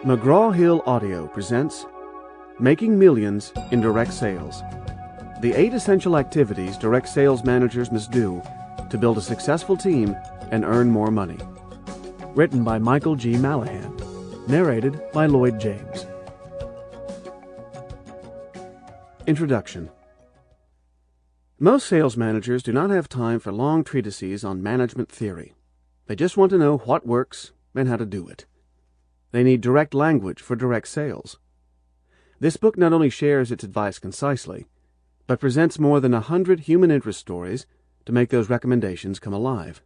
McGraw-Hill Audio presents Making Millions in Direct Sales. The 8 essential activities direct sales managers must do to build a successful team and earn more money. Written by Michael G. Malaghan. Narrated by Lloyd James. Introduction. Most sales managers do not have time for long treatises on management theory. They just want to know what works and how to do it. They need direct language for direct sales. This book not only shares its advice concisely, but presents more than 100 human interest stories to make those recommendations come alive.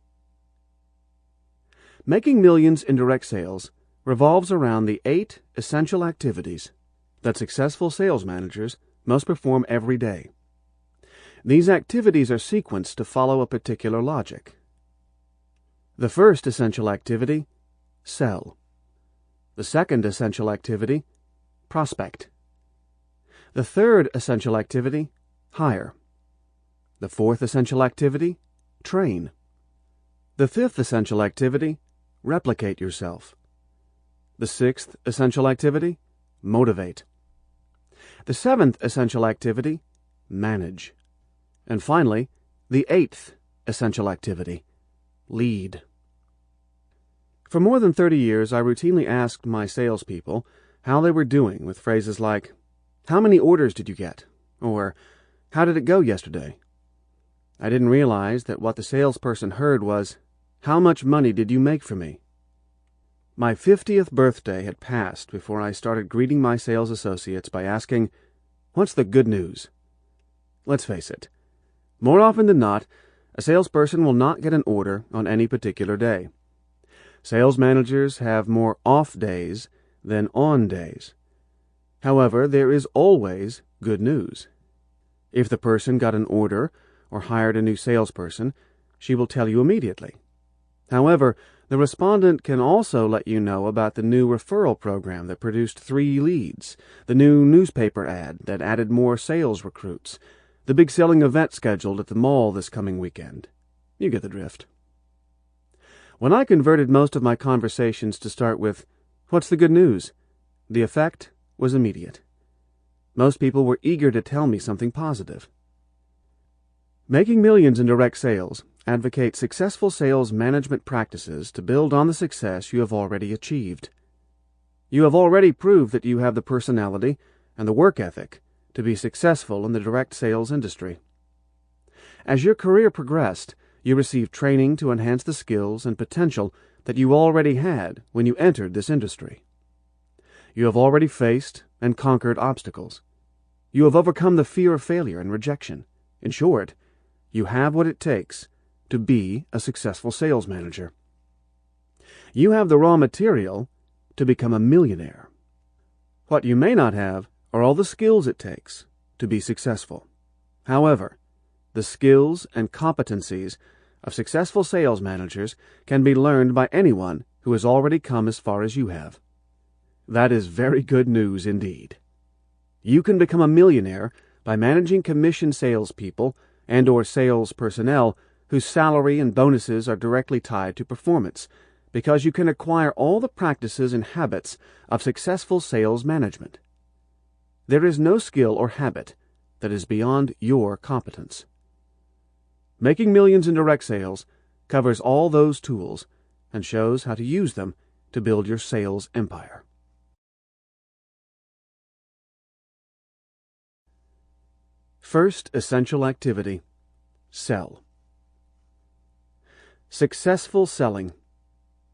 Making Millions in Direct Sales revolves around the 8 essential activities that successful sales managers must perform every day. These activities are sequenced to follow a particular logic. The first essential activity, sell. The second essential activity, prospect. The third essential activity, hire. The fourth essential activity, train. The fifth essential activity, replicate yourself. The sixth essential activity, motivate. The seventh essential activity, manage. And finally, the 8th essential activity, lead. For more than 30 years, I routinely asked my salespeople how they were doing with phrases like, "How many orders did you get?" or "How did it go yesterday?" I didn't realize that what the salesperson heard was, "How much money did you make for me?" My 50th birthday had passed before I started greeting my sales associates by asking, "What's the good news?" Let's face it, more often than not, a salesperson will not get an order on any particular day. Sales managers have more off days than on days. However, there is always good news. If the person got an order or hired a new salesperson, she will tell you immediately. However, the respondent can also let you know about the new referral program that produced 3 leads, the new newspaper ad that added more sales recruits, the big selling event scheduled at the mall this coming weekend. You get the drift. When I converted most of my conversations to start with, "What's the good news?" the effect was immediate. Most people were eager to tell me something positive. Making Millions in Direct Sales advocates successful sales management practices to build on the success you have already achieved. You have already proved that you have the personality and the work ethic to be successful in the direct sales industry. As your career progressed, you received training to enhance the skills and potential that you already had when you entered this industry. You have already faced and conquered obstacles. You have overcome the fear of failure and rejection. In short, you have what it takes to be a successful sales manager. You have the raw material to become a millionaire. What you may not have are all the skills it takes to be successful. However, the skills and competencies of successful sales managers can be learned by anyone who has already come as far as you have. That is very good news indeed. You can become a millionaire by managing commission salespeople and/or sales personnel whose salary and bonuses are directly tied to performance, because you can acquire all the practices and habits of successful sales management. There is no skill or habit that is beyond your competence. Making Millions in Direct Sales covers all those tools and shows how to use them to build your sales empire. First essential activity, sell. Successful selling.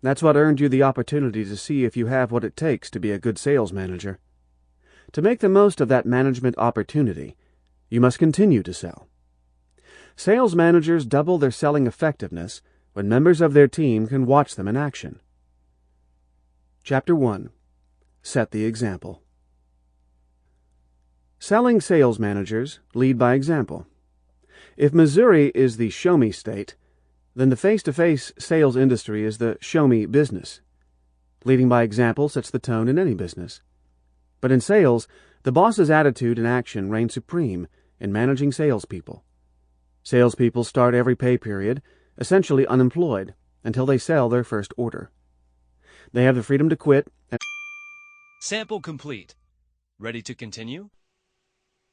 That's what earned you the opportunity to see if you have what it takes to be a good sales manager. To make the most of that management opportunity, you must continue to sell. Sales managers double their selling effectiveness when members of their team can watch them in action. Chapter 1. Set the example. Selling sales managers lead by example. If Missouri is the show-me state, then the face-to-face sales industry is the show-me business. Leading by example sets the tone in any business. But in sales, the boss's attitude and action reign supreme in managing salespeople. Salespeople start every pay period essentially unemployed until they sell their first order. They have the freedom to quit Sample complete. Ready to continue?